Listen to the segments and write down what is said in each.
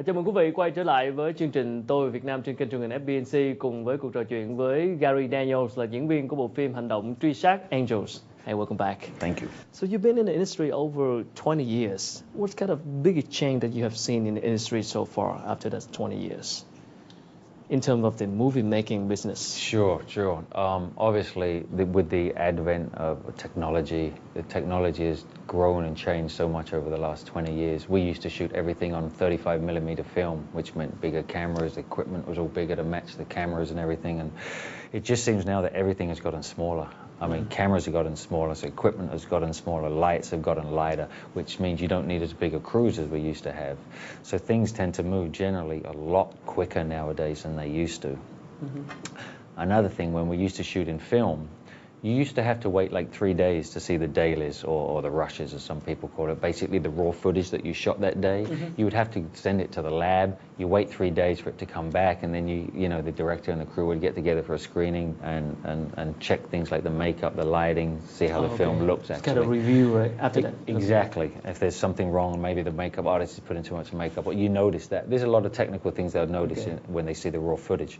Chào mừng quý vị quay trở lại với chương trình Tôi Việt Nam trên kênh truyền hình FBNC cùng với cuộc trò chuyện với Gary Daniels là diễn viên của bộ phim hành động truy sát Angels. Hey, welcome back. Thank you. So you've been in the industry over 20 years. What's kind of biggest change that you have seen in the industry so far after that 20 years? In terms of the movie making business? Sure. Obviously, with the advent of technology, the technology has grown and changed so much over the last 20 years. We used to shoot everything on 35mm film, which meant bigger cameras, equipment was all bigger to match the cameras and everything, and it just seems now that everything has gotten smaller. I mean, cameras have gotten smaller, so equipment has gotten smaller, lights have gotten lighter, which means you don't need as big a crews as we used to have. So things tend to move generally a lot quicker nowadays than they used to. Another thing, when we used to shoot in film, you used to have to wait like 3 days to see the dailies or the rushes, as some people call it, basically the raw footage that you shot that day. You would have to send it to the lab, you wait 3 days for it to come back, and then you know, the director and the crew would get together for a screening and check things like the makeup, the lighting, see how the film looks actually. It's kind of review right after that. Exactly. If there's something wrong, maybe the makeup artist is putting too much makeup, or you notice that. There's a lot of technical things they'll notice when they see the raw footage.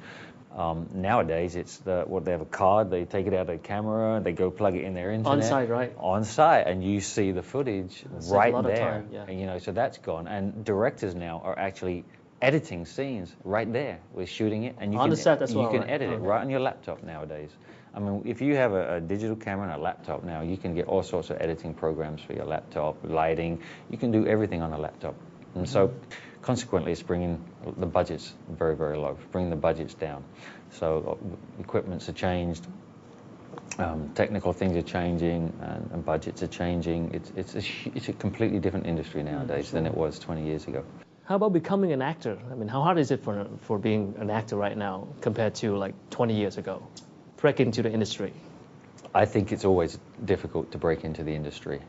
Nowadays, it's they have a card, they take it out of the camera, they go plug it in their internet. On site, right? On site, and you see the footage right there. Time, yeah. And, you know, so that's gone. And directors now are actually editing scenes right there. We're shooting it, and you on can the set as well, you can right? edit it right on your laptop nowadays. I mean, if you have a digital camera and a laptop now, you can get all sorts of editing programs for your laptop, lighting. You can do everything on a laptop. And so, consequently, it's bringing the budgets very, very low, bringing the budgets down. So equipments have changed, technical things are changing, and budgets are changing. It's a completely different industry nowadays than it was 20 years ago. How about becoming an actor? I mean, how hard is it for being an actor right now compared to like 20 years ago? Break into the industry. I think it's always difficult to break into the industry.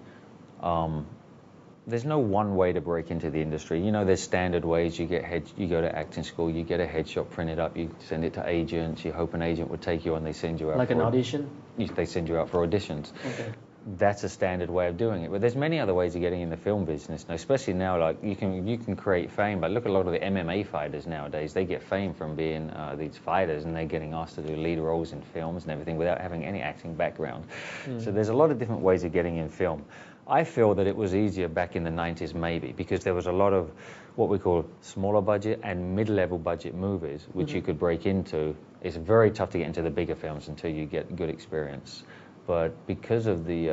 There's no one way to break into the industry. You know, there's standard ways. You go to acting school, you get a headshot printed up, you send it to agents, you hope an agent would take you on, they send you out. Like an audition? They send you out for auditions. Okay. That's a standard way of doing it. But there's many other ways of getting in the film business now, especially now, like you can create fame. But look at a lot of the MMA fighters nowadays. They get fame from being these fighters, and they're getting asked to do lead roles in films and everything without having any acting background. So there's a lot of different ways of getting in film. I feel that it was easier back in the 90s maybe because there was a lot of what we call smaller budget and mid-level budget movies which you could break into. It's very tough to get into the bigger films until you get good experience. But because of the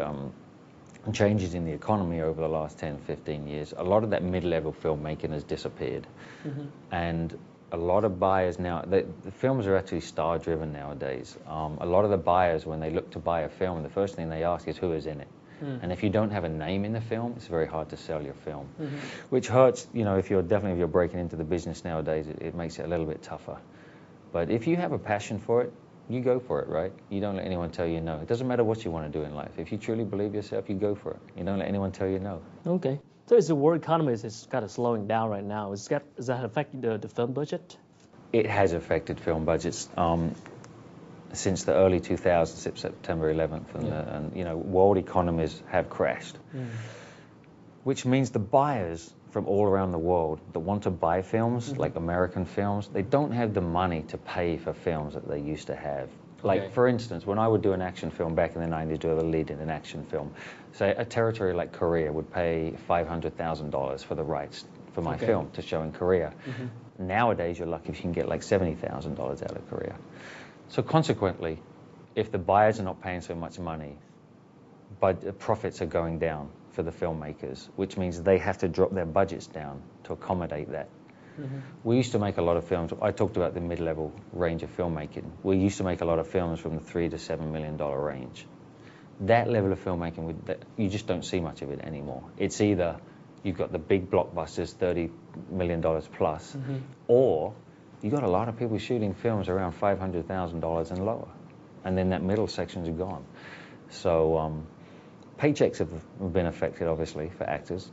changes in the economy over the last 10, 15 years, a lot of that mid-level filmmaking has disappeared. And a lot of buyers now, the films are actually star-driven nowadays. A lot of the buyers, when they look to buy a film, the first thing they ask is who is in it. And if you don't have a name in the film, it's very hard to sell your film, which hurts, you know, if you're breaking into the business nowadays, it makes it a little bit tougher. But if you have a passion for it, you go for it, right? You don't let anyone tell you no. It doesn't matter what you want to do in life. If you truly believe yourself, you go for it. You don't let anyone tell you no. Okay. So is the world economy is kind of slowing down right now? Does that affect the film budget? It has affected film budgets. Since the early 2000s, September 11th, and you know, world economies have crashed, which means the buyers from all around the world that want to buy films, like American films, they don't have the money to pay for films that they used to have. Like, for instance, when I would do an action film back in the 90s, do a lead in an action film, say a territory like Korea would pay $500,000 for the rights for my film to show in Korea. Nowadays, you're lucky if you can get like $70,000 out of Korea. So consequently, if the buyers are not paying so much money, but profits are going down for the filmmakers, which means they have to drop their budgets down to accommodate that. We used to make a lot of films. I talked about the mid-level range of filmmaking. We used to make a lot of films from the $3 to $7 million range. That level of filmmaking, you just don't see much of it anymore. It's either you've got the big blockbusters, $30 million plus, or you got a lot of people shooting films around $500,000 and lower, and then that middle section's gone. So paychecks have been affected, obviously, for actors.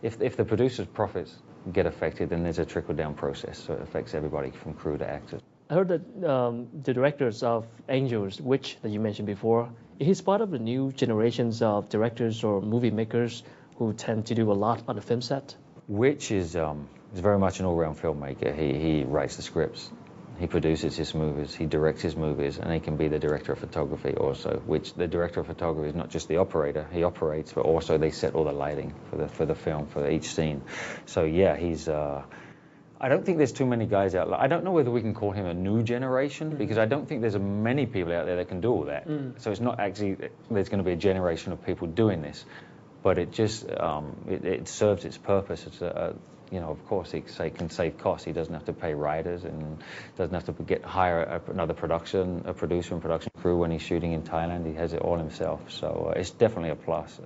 If the producers' profits get affected, then there's a trickle-down process, so it affects everybody from crew to actors. I heard that the directors of Angels, which that you mentioned before, he's part of the new generations of directors or movie makers who tend to do a lot on the film set. Which is He's very much an all-round filmmaker. He writes the scripts, he produces his movies, he directs his movies, and he can be the director of photography also, which the director of photography is not just the operator, he operates, but also they set all the lighting for the film, for each scene. So yeah, he's... I don't think there's too many guys out there. I don't know whether we can call him a new generation, because I don't think there's many people out there that can do all that. So it's not actually, there's going to be a generation of people doing this, but it just, it serves its purpose. It's you know, of course, he can save costs. He doesn't have to pay writers and doesn't have to hire another producer and production crew when he's shooting in Thailand. He has it all himself. So it's definitely a plus.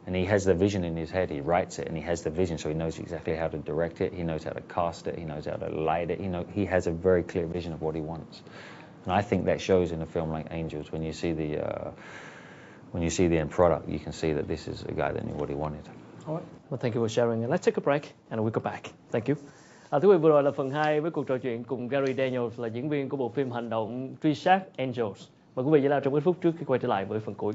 And he has the vision in his head. He writes it and he has the vision, so he knows exactly how to direct it. He knows how to cast it. He knows how to light it. He has a very clear vision of what he wants. And I think that shows in a film like Angels. When you see the end product, you can see that this is a guy that knew what he wanted. All right. Well, thank you for sharing. Let's take a break and we'll go back. Thank you. Thưa quý vị, vừa rồi là phần 2 với cuộc trò chuyện cùng Gary Daniels, là diễn viên của bộ phim hành động Truy Sát Angels. Mời quý vị giải lao trong ít phút trước khi quay trở lại với phần cuối.